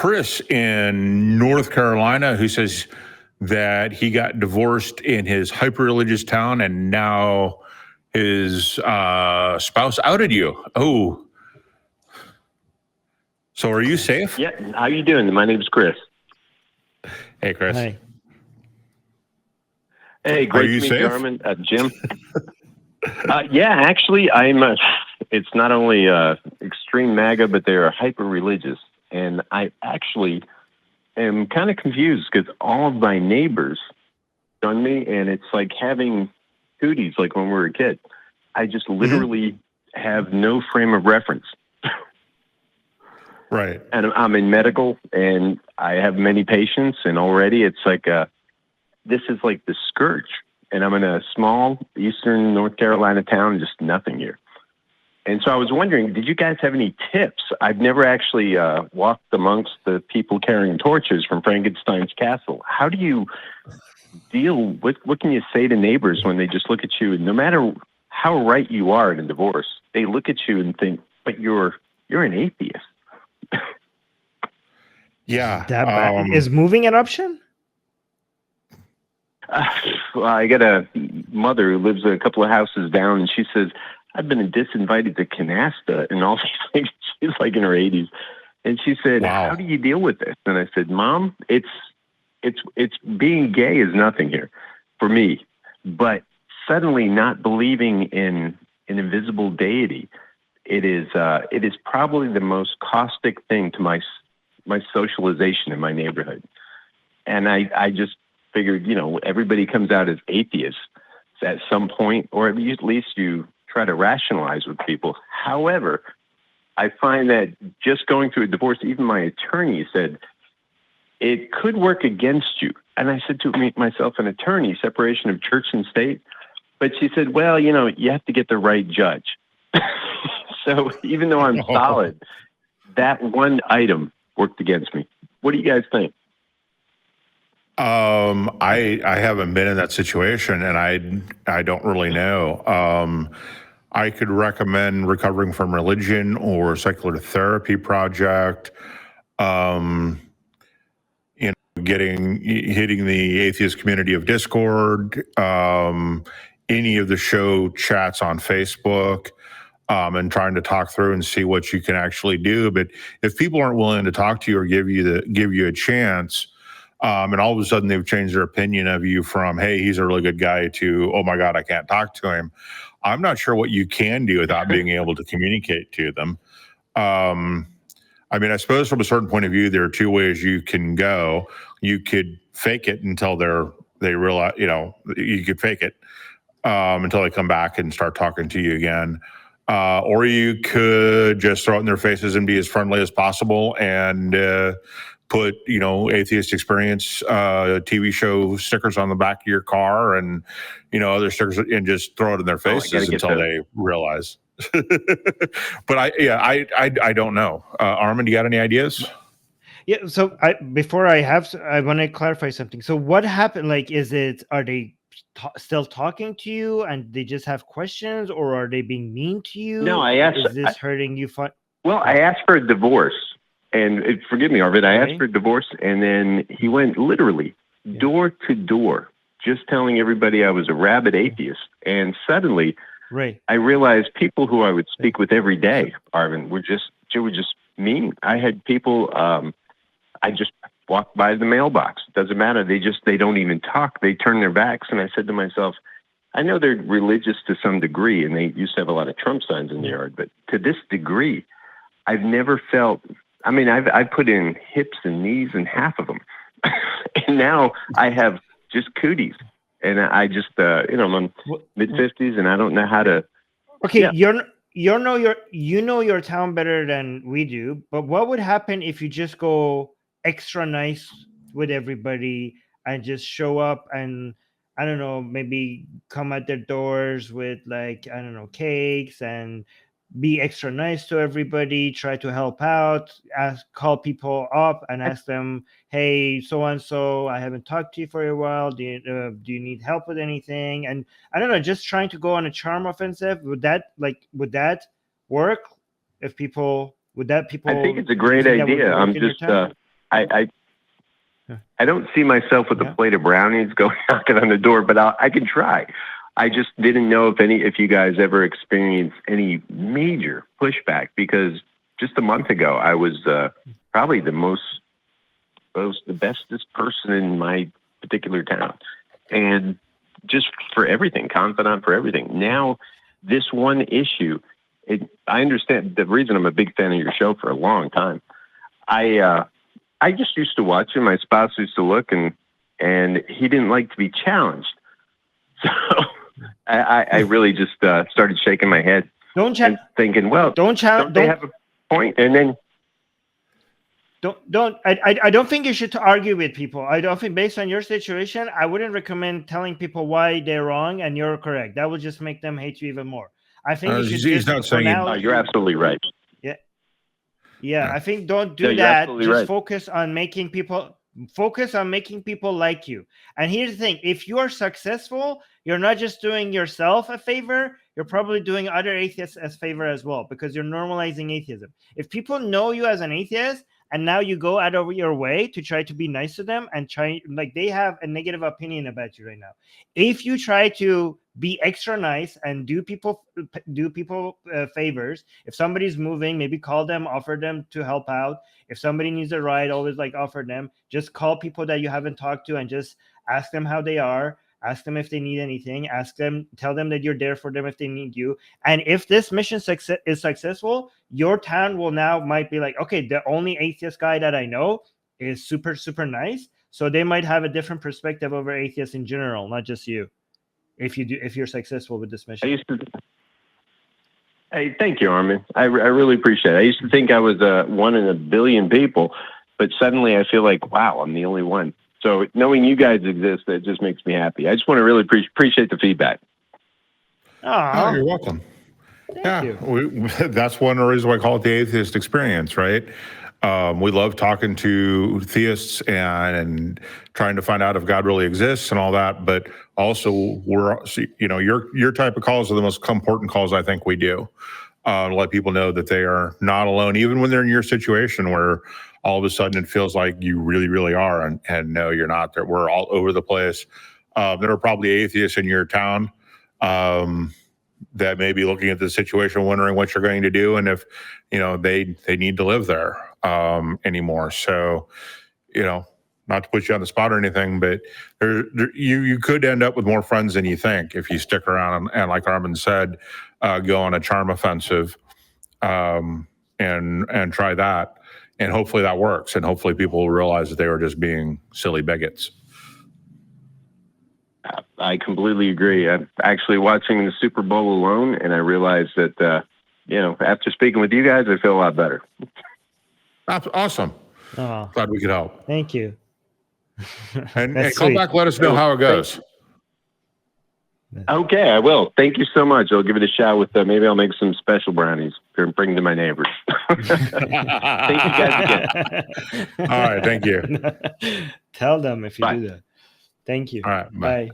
Chris in North Carolina who says that he got divorced in his hyper-religious town and now his spouse outed you. Oh. So are you safe? Yeah. How you doing? My name's Chris. Hey, Chris. Hi. Hey, great to meet you, Armin. Jim? Yeah, actually, it's not only extreme MAGA, but they're hyper-religious. And I actually am kind of confused because all of my neighbors done me, and it's like having cooties like when we were a kid. I just literally have no frame of reference. Right. And I'm in medical, and I have many patients, and already it's like this is like the scourge. And I'm in a small eastern North Carolina town, just nothing here. And so I was wondering, did you guys have any tips? I've never actually walked amongst the people carrying torches from Frankenstein's castle. How do you deal with, what can you say to neighbors when they just look at you, and no matter how right you are in a divorce, they look at you and think, but you're an atheist. Yeah. That bad? Is moving an option? Well, I got a mother who lives a couple of houses down, and she says, I've been disinvited to Canasta and all these things. She's like in her 80s. And she said, wow. How do you deal with this? And I said, Mom, it's being gay is nothing here for me. But suddenly not believing in an invisible deity, it is probably the most caustic thing to my socialization in my neighborhood. And I just figured, everybody comes out as atheists at some point, or at least you try to rationalize with people. However, I find that just going through a divorce, even my attorney said, it could work against you. And I said to myself, an attorney, separation of church and state. But she said, well, you have to get the right judge. So even though I'm solid, that one item worked against me. What do you guys think? I haven't been in that situation, and I don't really know. I could recommend Recovering from Religion or Secular Therapy Project. Hitting the Atheist Community of Discord, any of the show chats on Facebook, and trying to talk through and see what you can actually do. But if people aren't willing to talk to you or give you a chance, and all of a sudden they've changed their opinion of you from, hey, he's a really good guy, to, oh my God, I can't talk to him, I'm not sure what you can do without being able to communicate to them. I suppose from a certain point of view, there are two ways you can go. You could fake it until they realize, you could fake it until they come back and start talking to you again. Or you could just throw it in their faces and be as friendly as possible and put, Atheist Experience TV show stickers on the back of your car and, other stickers, and just throw it in their faces until they realize. But I don't know. Armin, do you got any ideas? Yeah. So I want to clarify something. So what happened? Like, are they still talking to you and they just have questions, or are they being mean to you? No, I asked. Is this hurting you? Well, I asked for a divorce, and forgive me, Arvid. I asked for a divorce, and then he went literally door to door, just telling everybody I was a rabid atheist, and suddenly. Right. I realized people who I would speak with every day, Arvin, were just mean. I had people, I just walked by the mailbox. Doesn't matter. They don't even talk. They turn their backs. And I said to myself, I know they're religious to some degree, and they used to have a lot of Trump signs in the yard, but to this degree, I've never felt, I've put in hips and knees in half of them. And now I have just cooties. And I just, I'm in mid-50s, and I don't know how to. Okay, yeah. You know your town better than we do. But what would happen if you just go extra nice with everybody and just show up and, I don't know, maybe come at their doors with, like, I don't know, cakes, and be extra nice to everybody, try to help out, call people up and ask them, hey, so-and-so, I haven't talked to you for a while. Do you need help with anything? And I don't know, just trying to go on a charm offensive. Would that work? I think it's a great idea. I'm just, I don't see myself with a plate of brownies going knocking on the door, but I can try. I just didn't know if you guys ever experienced any major pushback, because just a month ago I was probably the bestest person in my particular town, and just for everything, confidant for everything. Now, this one issue, I understand the reason I'm a big fan of your show for a long time. I just used to watch him. My spouse used to look, and he didn't like to be challenged. So I really just started shaking my head, thinking, well, don't they have a point? And then I don't think you should argue with people. I don't think, based on your situation, I wouldn't recommend telling people why they're wrong and you're correct. That would just make them hate you even more. I think you should he's not saying you're absolutely right. Yeah, I think don't do that. Just right. focus on making people like you. And here's the thing: if you are successful, you're not just doing yourself a favor, you're probably doing other atheists a favor as well, because you're normalizing atheism. If people know you as an atheist and now you go out of your way to try to be nice to them and they have a negative opinion about you right now. If you try to be extra nice and do people favors, if somebody's moving, maybe call them, offer them to help out. If somebody needs a ride, always offer them. Just call people that you haven't talked to and just ask them how they are. Ask them if they need anything. Tell them that you're there for them if they need you. And if this mission is successful, your town might be like, okay, the only atheist guy that I know is super, super nice. So they might have a different perspective over atheists in general, not just you. If you're successful with this mission. Hey, thank you, Armin. I really appreciate it. I used to think I was one in a billion people, but suddenly I feel like, wow, I'm the only one. So knowing you guys exist, that just makes me happy. I just want to really appreciate the feedback. Oh, you're welcome. Thank you. That's one of the reasons why I call it the Atheist Experience, right? We love talking to theists and trying to find out if God really exists and all that. But also, your type of calls are the most important calls I think we do. To let people know that they are not alone, even when they're in your situation where all of a sudden it feels like you really, really are. And no, you're not. We're all over the place. There are probably atheists in your town that may be looking at the situation, wondering what you're going to do, and if they need to live there anymore. So, not to put you on the spot or anything, but you could end up with more friends than you think if you stick around and like Armin said, go on a charm offensive and try that, and hopefully that works, and hopefully people will realize that they were just being silly bigots. I completely agree. I'm actually watching the Super Bowl alone, and I realized that, after speaking with you guys, I feel a lot better. Awesome. Oh, glad we could help. Thank you. And come back, let us know how it goes. Okay, I will. Thank you so much. I'll give it a shot with maybe I'll make some special brownies and bring them to my neighbors. Thank you guys again. All right, thank you. Tell them if you do that. Thank you. All right, bye.